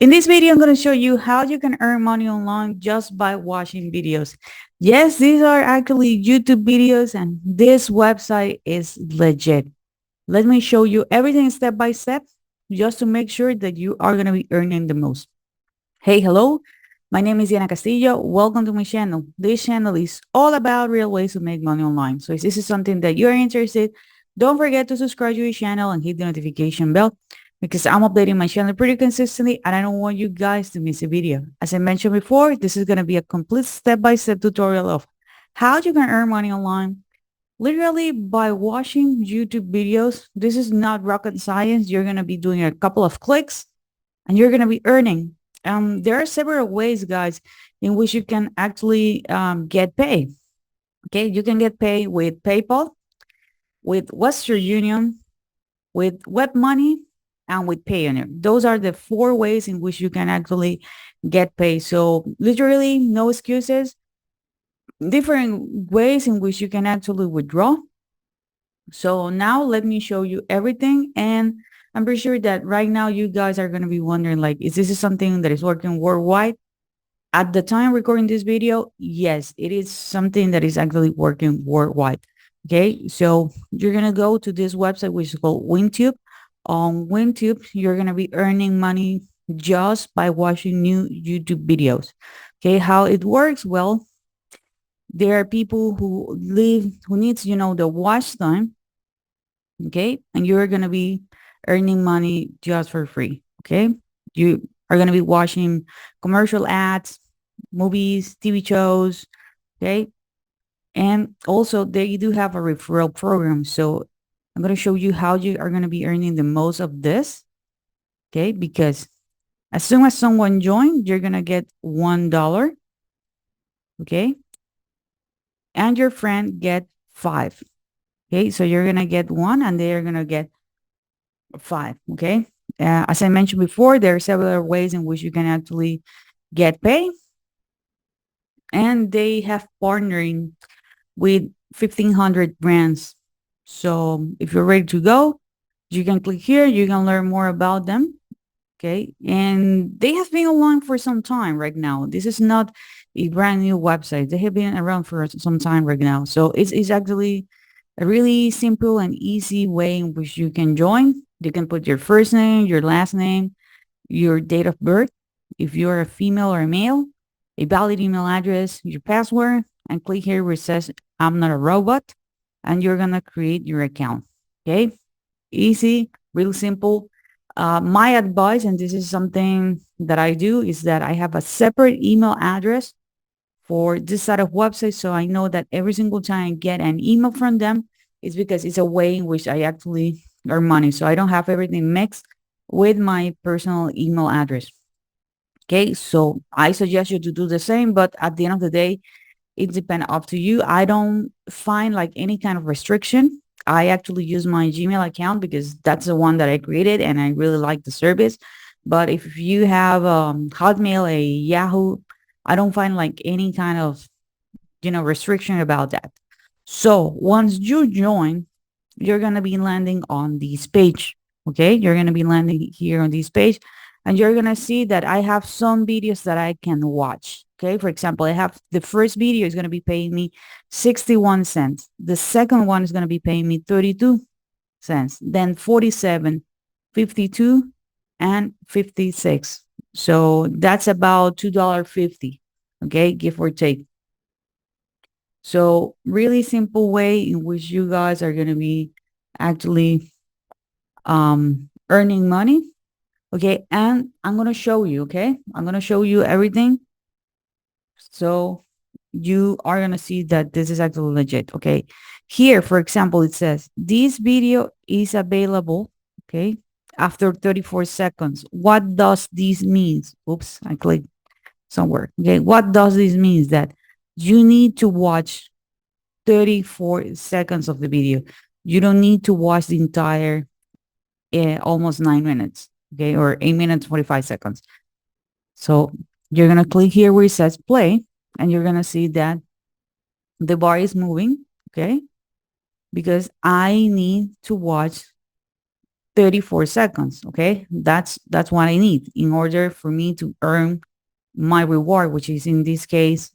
In this video, I'm going to show you how you can earn money online just by watching videos. Yes, these are actually YouTube videos and this website is legit. Let me show you everything step by step just to make sure that you are going to be earning the most. Hey, hello. My name is Castillo. Welcome to my channel. This channel is all about real ways to make money online. So if this is something that you're interested, don't forget to subscribe to your channel and hit the notification bell because I'm updating my channel pretty consistently and I don't want you guys to miss a video. As I mentioned before, this is going to be a complete step-by-step tutorial of how you can earn money online literally by watching YouTube videos. This is not rocket science. You're going to be doing a couple of clicks and you're going to be earning. There are several ways, guys, in which you can actually get paid. Okay, you can get paid with PayPal, with Western Union, with web money, and with Payoneer. Those are the four ways in which you can actually get paid. So literally no excuses, different ways in which you can actually withdraw. So now let me show you everything. And I'm pretty sure that right now you guys are going to be wondering, like, is this something that is working worldwide? At the time recording this video, yes, it is something that is actually working worldwide. Okay, so you're going to go to this website, which is called WinTube. On WinTube, you're going to be earning money just by watching new YouTube videos. Okay, how it works? Well, there are people who needs, the watch time. Okay, and you're going to be earning money just for free. Okay, you are going to be watching commercial ads, movies, TV shows. Okay, and also they do have a referral program. So I'm going to show you how you are going to be earning the most of this. Okay, because as soon as someone joins, you're going to get $1. Okay, and your friend get 5. Okay, so you're going to get 1 and they're going to get 5. Okay, as I mentioned before, there are several ways in which you can actually get paid, and they have partnering with 1,500 brands. So if you're ready to go, you can click here. You can learn more about them. Okay, and they have been online for some time right now. This is not a brand new website. They have been around for some time right now. So it's actually a really simple and easy way in which you can join. You can put your first name, your last name, your date of birth, if you're a female or a male, a valid email address, your password, and click here where it says, I'm not a robot, and you're going to create your account. Okay. Easy, real simple. My advice, and this is something that I do, is that I have a separate email address for this side of website. So I know that every single time I get an email from them, it's because it's a way in which I actually earn money. So I don't have everything mixed with my personal email address. Okay, so I suggest you to do the same, but at the end of the day, it depends up to you. I don't find like any kind of restriction. I actually use my Gmail account because that's the one that I created and I really like the service. But if you have Hotmail, a Yahoo, I don't find like any kind of, restriction about that. So once you join, you're going to be landing on this page. Okay. You're going to be landing here on this page and you're going to see that I have some videos that I can watch. Okay. For example, I have the first video is going to be paying me 61 cents. The second one is going to be paying me 32 cents, then 47, 52, and 56. So that's about $2.50. Okay. Give or take. So really simple way in which you guys are going to be actually earning money. Okay. And I'm going to show you, okay? I'm going to show you everything. So you are going to see that this is actually legit. Okay. Here, for example, it says this video is available. Okay. After 34 seconds. What does this mean? Oops, I clicked somewhere. Okay. What does this mean? That you need to watch 34 seconds of the video. You don't need to watch the entire almost 9 minutes, okay, or 8 minutes, 45 seconds. So you're going to click here where it says play, and you're going to see that the bar is moving, okay, because I need to watch 34 seconds. Okay. That's what I need in order for me to earn my reward, which is in this case,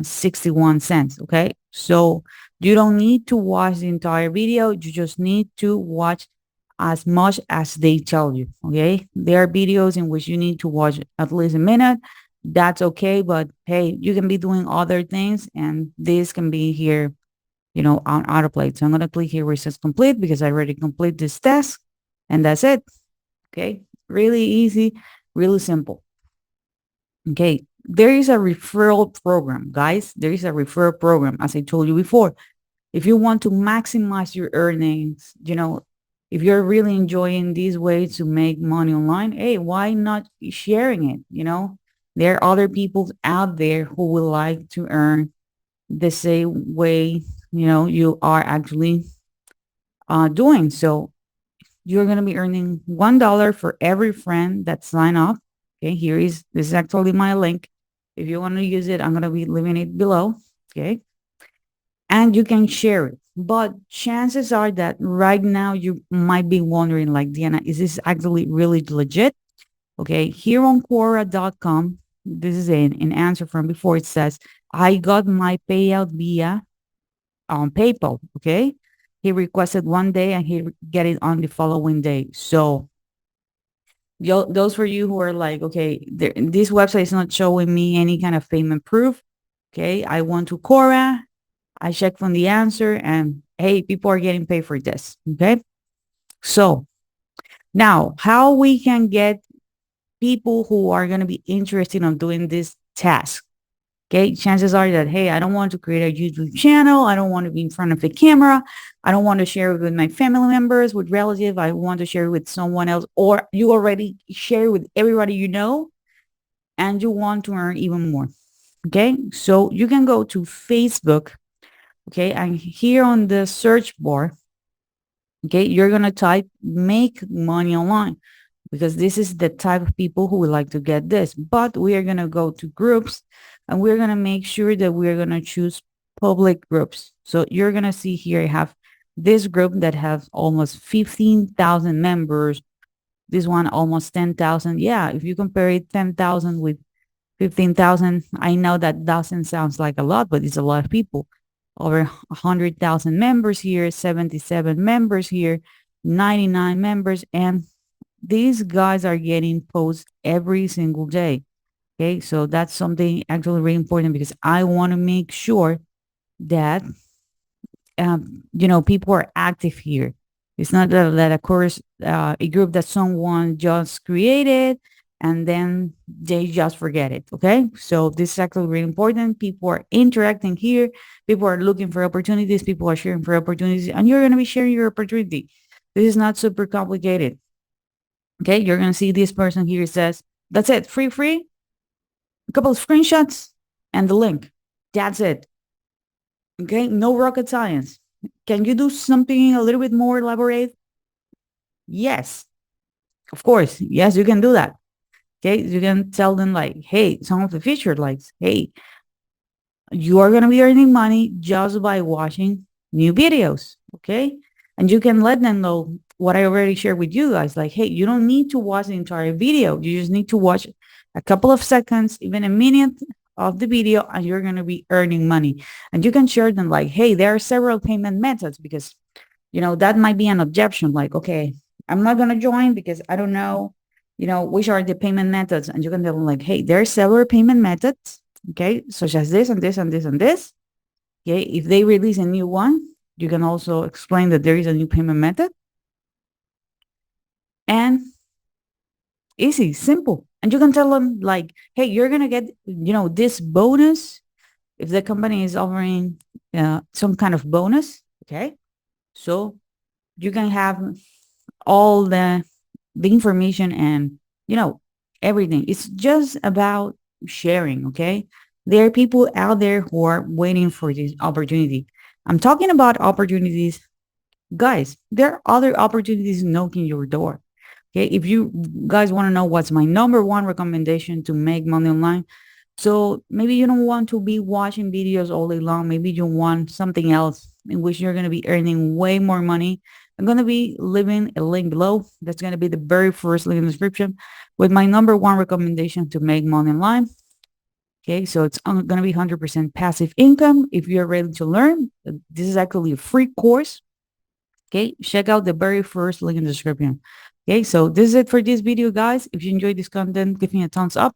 61 cents. Okay. So you don't need to watch the entire video. You just need to watch as much as they tell you. Okay. There are videos in which you need to watch at least a minute. That's okay. But hey, you can be doing other things and this can be here, on autoplay. So I'm going to click here where it says complete because I already complete this task and that's it. Okay. Really easy, really simple. Okay. There is a referral program, guys. There is a referral program, as I told you before. If you want to maximize your earnings, if you're really enjoying these ways to make money online, hey, why not sharing it? There are other people out there who would like to earn the same way, you are actually doing. So you're going to be earning $1 for every friend that sign up. Okay, this is actually my link. If you want to use it, I'm going to be leaving it below. Okay, and you can share it. But chances are that right now you might be wondering, like, Diana, is this actually really legit? Okay, here on Quora.com, this is an answer from before. It says, I got my payout via on PayPal. Okay, he requested one day and he get it on the following day. So those for you who are like, okay, this website is not showing me any kind of payment proof. Okay, I went to Quora, I checked from the answer, and hey, people are getting paid for this. Okay, so now how we can get people who are going to be interested in doing this task. Okay, chances are that, hey, I don't want to create a YouTube channel. I don't want to be in front of a camera. I don't want to share it with my family members, with relatives. I want to share it with someone else, or you already share it with everybody you know, and you want to earn even more. Okay, so you can go to Facebook. Okay, and here on the search bar, okay, you're going to type make money online because this is the type of people who would like to get this. But we are going to go to groups and we're going to make sure that we're going to choose public groups. So you're going to see here, I have this group that has almost 15,000 members. This one almost 10,000. Yeah, if you compare it 10,000 with 15,000, I know that doesn't sound like a lot, but it's a lot of people. Over 100,000 members here, 77 members here, 99 members, and these guys are getting posts every single day. Okay, so that's something actually really important because I want to make sure that people are active here. It's not that of course a group that someone just created and then they just forget it. Okay, so this is actually really important. People are interacting here. People are looking for opportunities. People are sharing for opportunities, and you're going to be sharing your opportunity. This is not super complicated. Okay, you're going to see this person here says, that's it, free, a couple of screenshots and the link. That's it. Okay, no rocket science. Can you do something a little bit more elaborate? Yes, of course. Yes, you can do that. Okay, you can tell them like, hey, some of the featured likes, hey, you are going to be earning money just by watching new videos. Okay. And you can let them know what I already shared with you guys. Like, hey, you don't need to watch the entire video. You just need to watch a couple of seconds, even a minute of the video, and you're going to be earning money. And you can share them like, hey, there are several payment methods because, that might be an objection. Like, okay, I'm not going to join because I don't know, which are the payment methods. And you can tell them like, hey, there are several payment methods. Okay, such as this and this and this and this. Okay, if they release a new one, you can also explain that there is a new payment method. And easy, simple. And you can tell them like, hey, you're going to get, this bonus if the company is offering some kind of bonus. Okay, so you can have all the information and, everything. It's just about sharing. Okay, there are people out there who are waiting for this opportunity. I'm talking about opportunities. Guys, there are other opportunities knocking your door. Okay, if you guys want to know what's my number one recommendation to make money online, so maybe you don't want to be watching videos all day long. Maybe you want something else in which you're going to be earning way more money. I'm going to be leaving a link below. That's going to be the very first link in the description with my number one recommendation to make money online. Okay, so it's going to be 100% passive income. If you're ready to learn, this is actually a free course. Okay, check out the very first link in the description. Okay, so this is it for this video, guys. If you enjoyed this content, give me a thumbs up.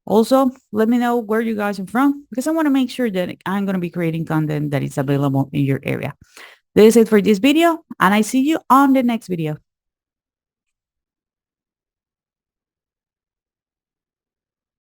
Also, let me know where you guys are from because I want to make sure that I'm going to be creating content that is available in your area. That is it for this video, and I see you on the next video.